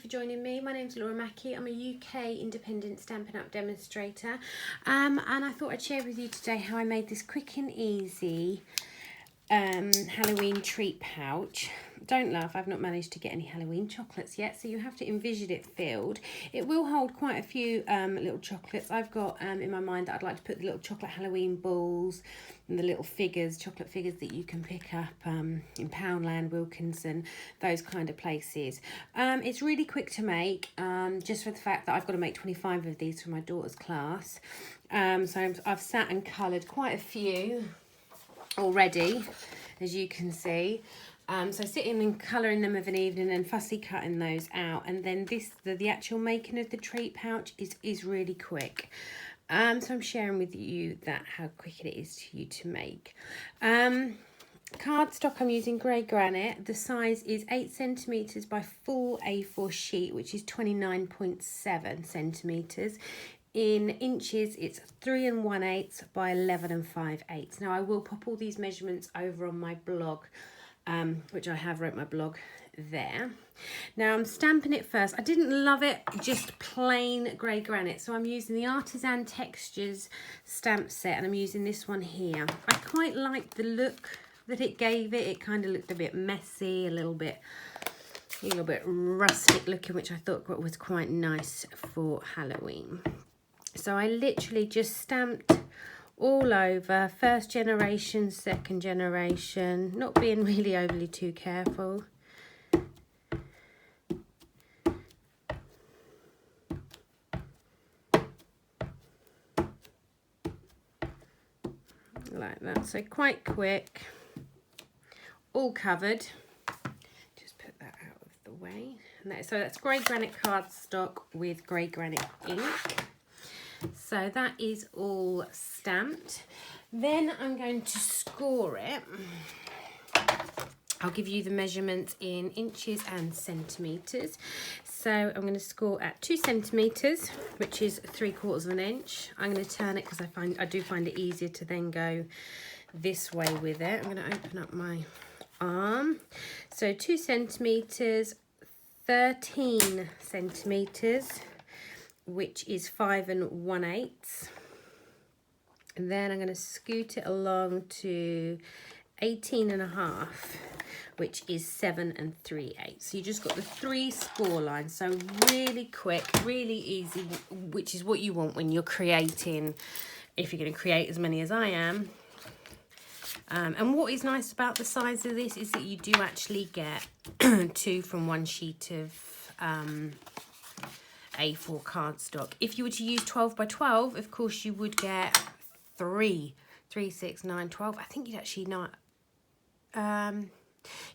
for joining me. My name's Mackie. I'm a UK independent Stampin' Up! Demonstrator. And I thought I'd share with you today how I made this quick and easy Halloween treat pouch. Don't laugh, I've not managed to get any Halloween chocolates yet, so you have to envision it filled. It will hold quite a few little chocolates. I've got in my mind that I'd like to put the little chocolate Halloween balls and the little figures, chocolate figures that you can pick up in Poundland, Wilkinson, those kind of places. It's really quick to make, just for the fact that I've got to make 25 of these for my daughter's class. So I've sat and coloured quite a few already, as you can see. So sitting and colouring them of an evening and fussy cutting those out, and then the actual making of the treat pouch is really quick. So I'm sharing with you how quick it is to you to make. Cardstock, I'm using grey granite. The size is 8 centimetres by full A4 sheet, which is 29.7 centimetres. In inches, it's 3 1/8 by 11 5/8. Now, I will pop all these measurements over on my blog, which I have wrote my blog there. Now, I'm stamping it first. I didn't love it just plain grey granite, so I'm using the Artisan Textures stamp set, and I'm using this one here. I quite liked the look that it gave it. It kind of looked a bit messy, a little bit rustic looking, which I thought was quite nice for Halloween. So I literally just stamped all over, first generation, second generation, not being really overly too careful. Like that, so quite quick, all covered. Just put that out of the way. And so that's grey granite cardstock with grey granite ink. So that is all stamped. Then I'm going to score it. I'll give you the measurements in inches and centimetres. So I'm going to score at 2 centimetres, which is 3/4 of an inch. I'm going to turn it because I do find it easier to then go this way with it. I'm going to open up my arm. So 2 centimetres, 13 centimetres, which is 5 1/8. And then I'm going to scoot it along to 18 1/2, which is 7 3/8. So you just got the 3 score lines. So really quick, really easy, which is what you want when you're creating, if you're going to create as many as I am. And what is nice about the size of this is that you do actually get 2 from one sheet of A4 cardstock. If you were to use 12 by 12, of course you would get 3, 6, 9, 12. I think you'd actually not.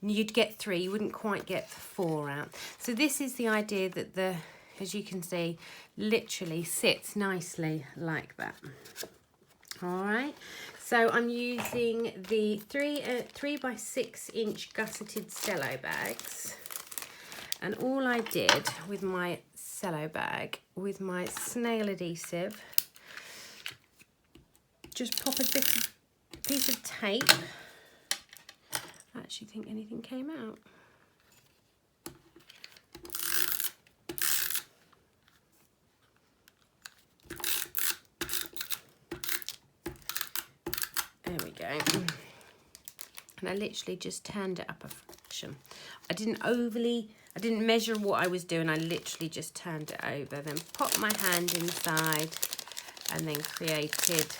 You'd get 3. You wouldn't quite get 4 out. So this is the idea that as you can see, literally sits nicely like that. All right. So I'm using the 3 by 6 inch gusseted cello bags, and all I did with my cello bag with my snail adhesive, just pop a piece of tape. I actually think anything came out. There we go. And I literally just turned it up a fraction. I didn't measure what I was doing. I literally just turned it over, then popped my hand inside, and then created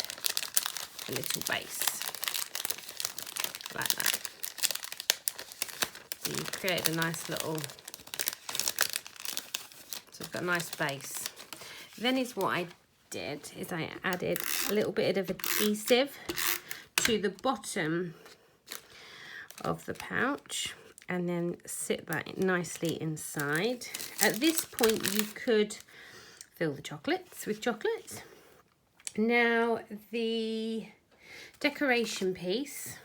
a little base like that. So you've created a nice little, so it's got a nice base. Then what I did is I added a little bit of adhesive to the bottom of the pouch, and then sit that nicely inside. At this point, you could fill the chocolates with chocolates. Now, the decoration piece,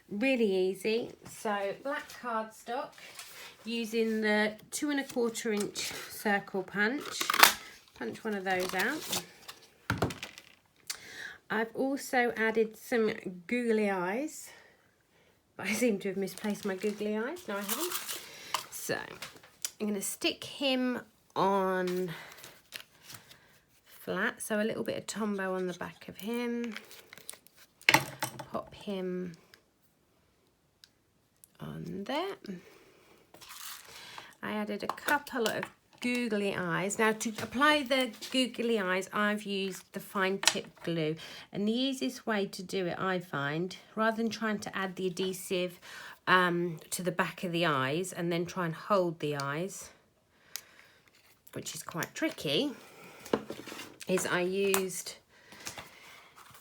really easy. So black cardstock, using the 2 1/4 inch circle punch one of those out. I've also added some googly eyes, but I seem to have misplaced my googly eyes. No, I haven't. So I'm going to stick him on flat, so a little bit of Tombow on the back of him. Pop him on there. I added a couple of googly eyes. Now, to apply the googly eyes, I've used the fine tip glue, and the easiest way to do it, I find, rather than trying to add the adhesive to the back of the eyes and then try and hold the eyes, which is quite tricky, is I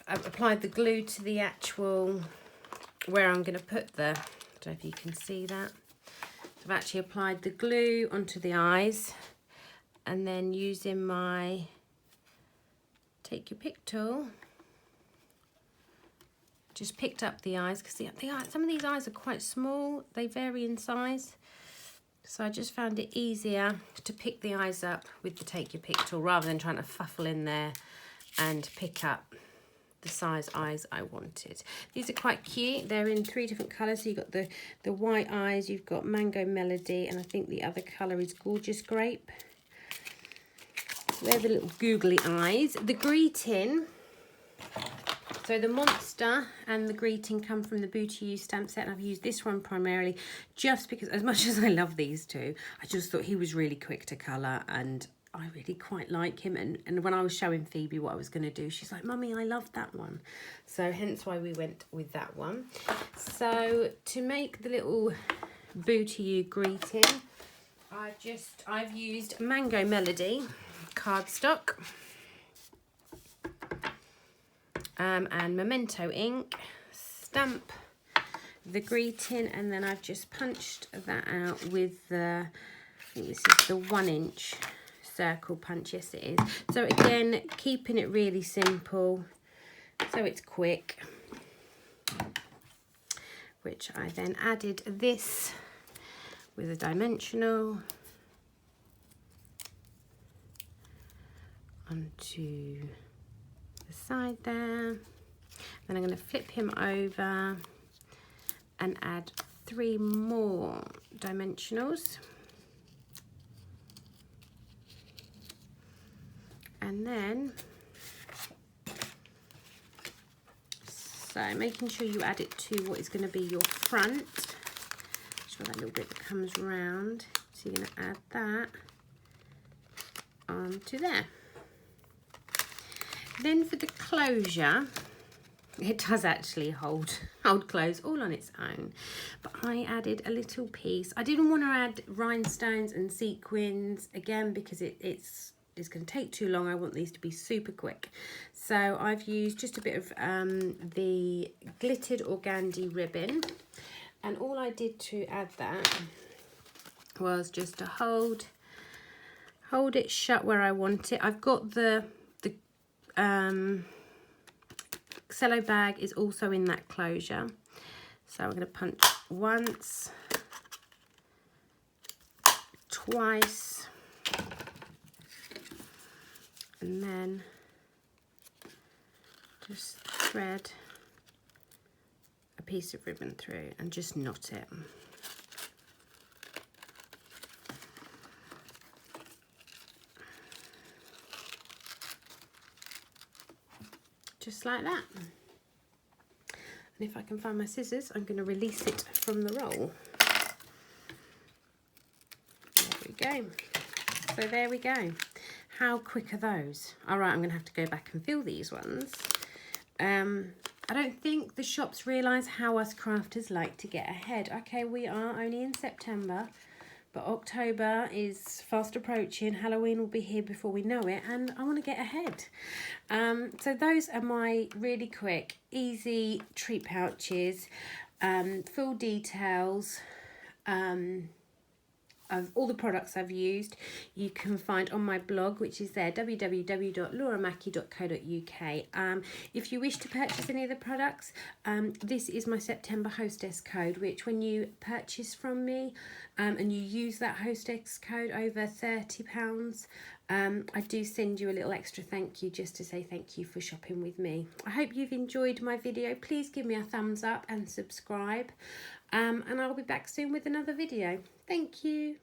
applied the glue to the actual where I'm going to put the, I don't know if you can see that. I've actually applied the glue onto the eyes, and then using my take your pick tool, just picked up the eyes, because some of these eyes are quite small, they vary in size, so I just found it easier to pick the eyes up with the take your pick tool rather than trying to fuffle in there and pick up the size eyes I wanted. These are quite cute. They're in 3 different colours. So you've got the white eyes, you've got Mango Melody, and I think the other colour is Gorgeous Grape. So they're the little googly eyes. The greeting, so the monster and the greeting come from the Booty You stamp set, and I've used this one primarily just because, as much as I love these two, I just thought he was really quick to colour and I really quite like him, and when I was showing Phoebe what I was going to do, she's like, Mummy, I love that one. So hence why we went with that one. So to make the little Booty You greeting, I've used Mango Melody cardstock and Memento ink, stamp the greeting, and then I've just punched that out with the, I think this is the 1-inch circle punch. Yes, it is. So again, keeping it really simple so it's quick, which I then added this with a dimensional onto the side there. Then I'm going to flip him over and add 3 more dimensionals. And then, so making sure you add it to what is going to be your front. Just for that little bit that comes round. So you're going to add that onto there. Then for the closure, it does actually hold close all on its own, but I added a little piece. I didn't want to add rhinestones and sequins again because it's going to take too long. I want these to be super quick. So I've used just a bit of the glittered organdy ribbon, and all I did to add that was just to hold it shut where I want it. I've got the cello bag is also in that closure, so I'm going to punch once, twice, and then just thread a piece of ribbon through and just knot it. Just like that. And if I can find my scissors, I'm going to release it from the roll. There we go. So there we go. How quick are those? All right, I'm going to have to go back and fill these ones. I don't think the shops realise how us crafters like to get ahead. Okay, we are only in September, but October is fast approaching. Halloween will be here before we know it, and I want to get ahead. So those are my really quick, easy treat pouches, full details of all the products I've used. You can find on my blog, which is there, www.lauramackie.co.uk. If you wish to purchase any of the products, this is my September hostess code, which when you purchase from me and you use that hostess code over £30, I do send you a little extra thank you just to say thank you for shopping with me. I hope you've enjoyed my video. Please give me a thumbs up and subscribe, and I'll be back soon with another video. Thank you.